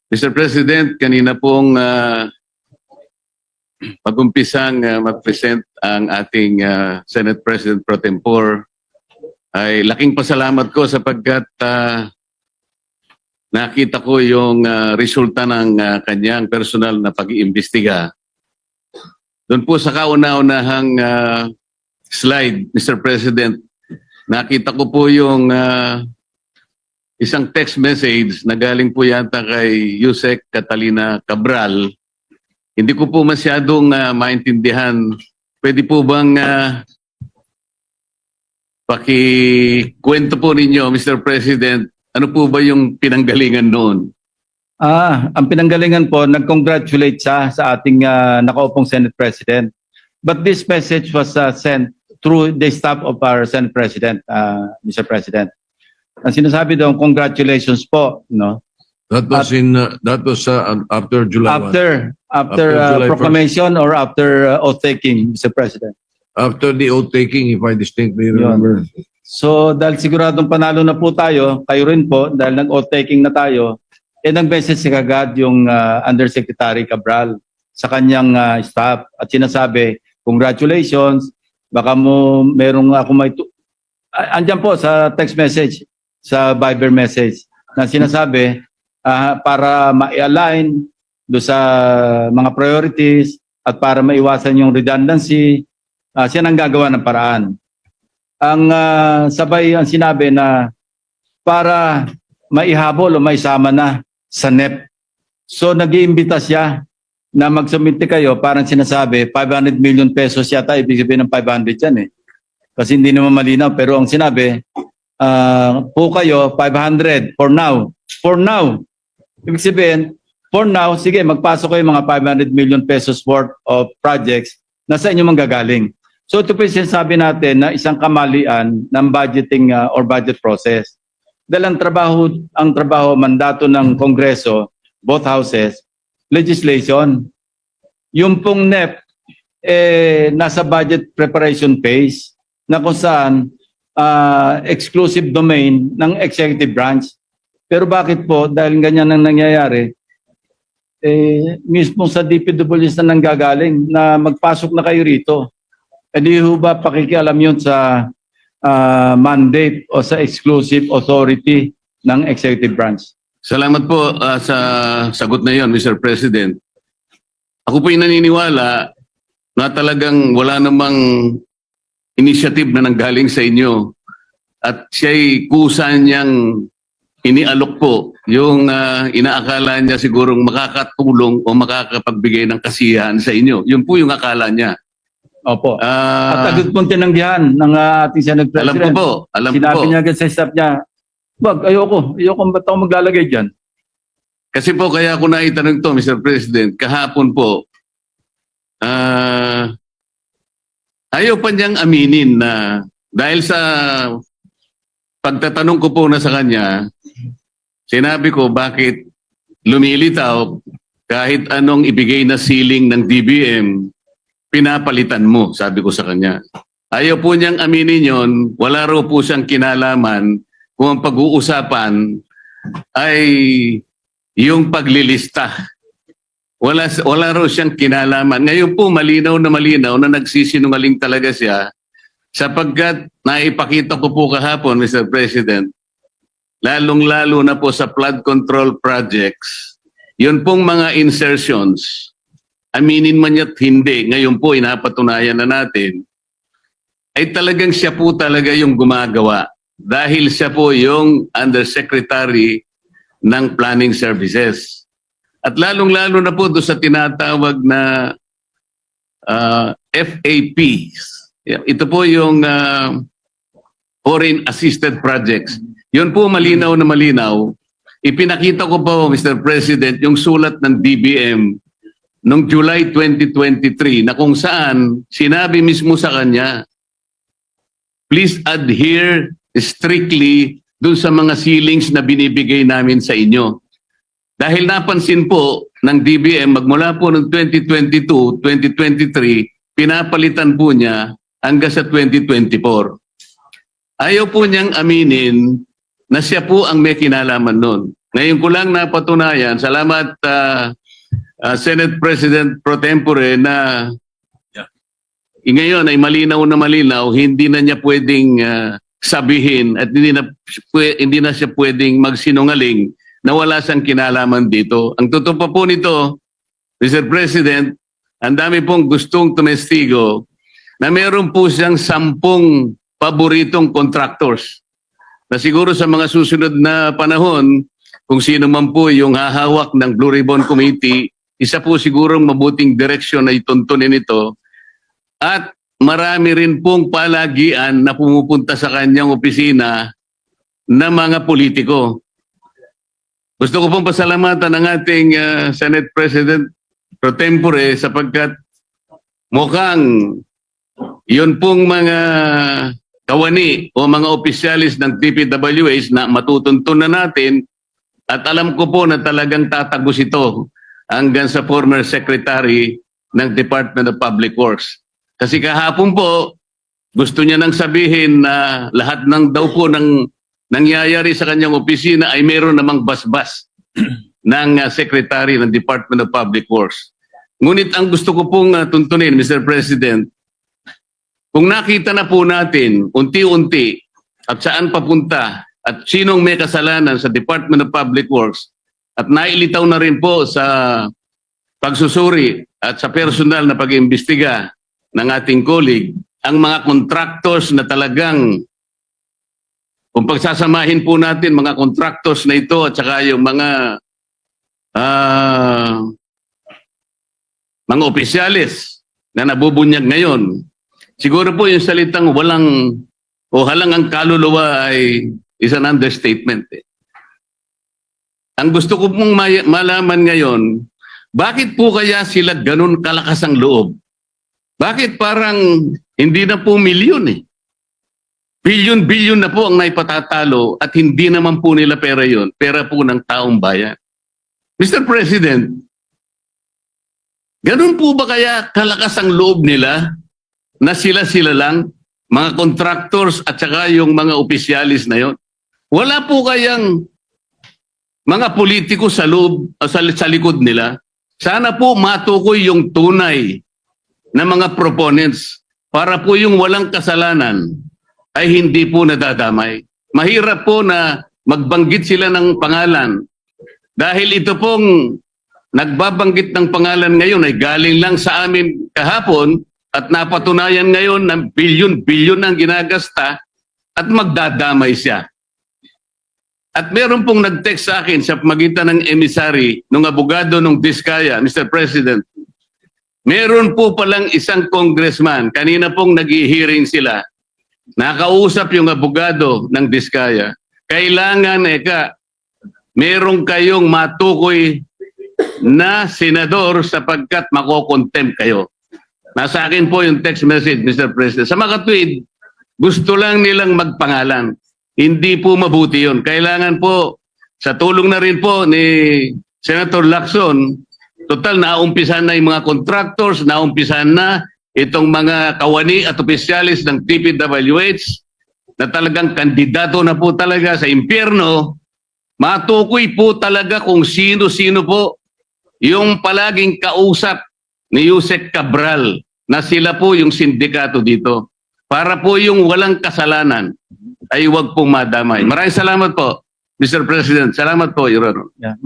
Mr. President, kanina pong pag-umpisang mag-present ang ating Senate President Pro Tempore, ay laking pasalamat ko sapagkat nakita ko yung resulta ng kanyang personal na pag-iimbestiga. Doon po sa kauna-unahang slide, Mr. President, nakita ko po yung isang text message na galing po yata kay Yusek Catalina Cabral. Hindi ko po masyadong maintindihan. Pwede po bang pakikwento po ninyo, Mr. President, ano po ba yung pinanggalingan noon? Ang pinanggalingan po, nag-congratulate siya sa ating nakaupong Senate President. But this message was sent through the staff of our Senate President, Mr. President. Ang sinasabi daw, congratulations po, no? That was after July 1. After July 1st. proclamation or after oath taking, Mr. President. After the oath taking, if I distinctly remember. So dahil siguradong panalo na po tayo, kayo rin po, dahil nag-oath taking na tayo, nag-message si kagad yung Undersecretary Cabral sa kanyang staff at sinasabi, congratulations, baka mo merong ako may andyan po sa text message, sa Viber message na sinasabi para ma-align do sa mga priorities at para maiwasan yung redundancy, siya nang gagawa ng paraan. Ang sabay ang sinabi na para maihabol o maisama na sa NEP. So nag-iimbita siya na magsumite kayo, parang sinasabi 500 million pesos yata, ibig sabihin ng 500 yan eh. Kasi hindi naman malinaw, pero ang sinabi, po kayo 500 for now. For now. Ibig sabihin, for now, sige, magpasok kayo mga 500 million pesos worth of projects na sa inyo manggagaling. So ito po yung sinasabi natin na isang kamalian ng budgeting or budget process. Dahil ang trabaho, mandato ng Kongreso, both houses, legislation. Yung pong NEP, nasa budget preparation phase na kung saan exclusive domain ng executive branch. Pero bakit po, dahil ganyan ang nangyayari, mismo sa DPWs na nanggagaling na magpasok na kayo rito. Hindi ho ba pakikialam yun sa mandate o sa exclusive authority ng executive branch? Salamat po sa sagot na yon, Mr. President. Ako po yung naniniwala na talagang wala namang initiative na nanggaling sa inyo at siya'y kusa niyang inialok po yung inaakala niya sigurong makakatulong o makakapagbigay ng kasiyahan sa inyo. Yun po yung akala niya. Opo. At agad pong tinanggihan ng ating Senate President. Alam ko po. Alam ko po. Sinabi niya agad sa staff niya, wag, ayoko ba't ako maglalagay dyan? Kasi po kaya ako naitanong to, Mr. President, kahapon po, ayaw pa niyang aminin na dahil sa pagtatanong ko po na sa kanya, sinabi ko bakit lumilitaw kahit anong ibigay na ceiling ng DBM, pinapalitan mo, sabi ko sa kanya. Ayaw po niyang aminin yon, wala raw po siyang kinalaman kung ang pag-uusapan ay yung paglilista. Wala raw siyang kinalaman. Ngayon po malinaw na nagsisinungaling talaga siya sapagkat naipakita ko po kahapon, Mr. President, lalong-lalo na po sa flood control projects, yun pong mga insertions, aminin man niya't hindi, ngayon po inapatunayan na natin, ay talagang siya po talaga yung gumagawa dahil siya po yung Undersecretary ng Planning Services. At lalong-lalo na po doon sa tinatawag na FAPs. Ito po yung Foreign Assisted Projects. Yun po malinaw na malinaw. Ipinakita ko po, Mr. President, yung sulat ng DBM noong July 2023 na kung saan sinabi mismo sa kanya, please adhere strictly dun sa mga ceilings na binibigay namin sa inyo. Dahil napansin po ng DBM magmula po noong 2022, 2023, pinapalitan po niya hanggang sa 2024. Ayaw po niyang aminin na siya po ang may kinalaman noon. Ngayon ko lang napatunayan, salamat Senate President Pro Tempore na ngayon ay malinaw na malinaw, hindi na niya pwedeng sabihin at hindi na siya pwedeng magsinungaling na wala siyang kinalaman dito. Ang totoo pa po nito, Mr. President, ang dami pong gustong tumestigo na meron po siyang 10 paboritong contractors na siguro sa mga susunod na panahon, kung sino man po yung hahawak ng Blue Ribbon Committee, isa po sigurong mabuting direksyon na ituntunin ito. At marami rin pong palagian na pumupunta sa kanyang opisina na mga politiko. Gusto ko pong pasalamatan ang ating Senate President Pro Tempore sapagkat mukhang yun pong mga kawani o mga opisyalis ng DPWH na matutuntun na natin at alam ko po na talagang tatagos ito hanggang sa former Secretary ng Department of Public Works. Kasi kahapon po, gusto niya nang sabihin na lahat ng daw po ng nangyayari sa kanyang opisina ay meron namang basbas ng Secretary ng Department of Public Works. Ngunit ang gusto ko pong tuntunin, Mr. President, kung nakita na po natin unti-unti at saan papunta at sinong may kasalanan sa Department of Public Works at nailitaw na rin po sa pagsusuri at sa personal na pag-iimbestiga ng ating colleague, ang mga contractors na talagang, kung pagsasamahin po natin mga contractors na ito at saka yung mga opisyalis na nabubunyag ngayon, siguro po yung salitang walang o halang ang kaluluwa ay is an understatement. Ang gusto ko pong malaman ngayon, bakit po kaya sila ganun kalakas ang loob? Bakit parang hindi na po milyon eh? Bilyon-bilyon na po ang naipatatalo at hindi naman po nila pera yon, pera po ng taong bayan. Mr. President, ganun po ba kaya kalakas ang loob nila na sila-sila lang, mga contractors at saka yung mga opisyalis na yon? Wala po kayang mga politiko sa loob, sa likod nila? Sana po matukoy yung tunay na mga proponents para po yung walang kasalanan ay hindi po nadadamay. Mahirap po na magbanggit sila ng pangalan dahil ito pong nagbabanggit ng pangalan ngayon ay galing lang sa amin kahapon at napatunayan ngayon ng bilyon-bilyon ang ginagasta at magdadamay siya. At meron pong nag-text sa akin sa pamagitan ng emissary ng abogado ng Diskaya, Mr. President. Meron po palang isang congressman, kanina pong nag-hearing sila, nakausap yung abogado ng Diskaya. Kailangan, meron kayong matukoy na senador sapagkat makokontempt kayo. Nasa akin po yung text message, Mr. President. Sa makatwid, gusto lang nilang magpangalan. Hindi po mabuti yun. Kailangan po, sa tulong na rin po ni Senator Lacson, total naumpisan na yung mga contractors, naumpisan na itong mga kawani at opisyalis ng DPWH na talagang kandidato na po talaga sa impyerno, matukoy po talaga kung sino-sino po yung palaging kausap ni Yusek Cabral na sila po yung sindikato dito. Para po yung walang kasalanan ay huwag pong madamay. Maraming salamat po, Mr. President. Salamat po, Your Honor. Yeah,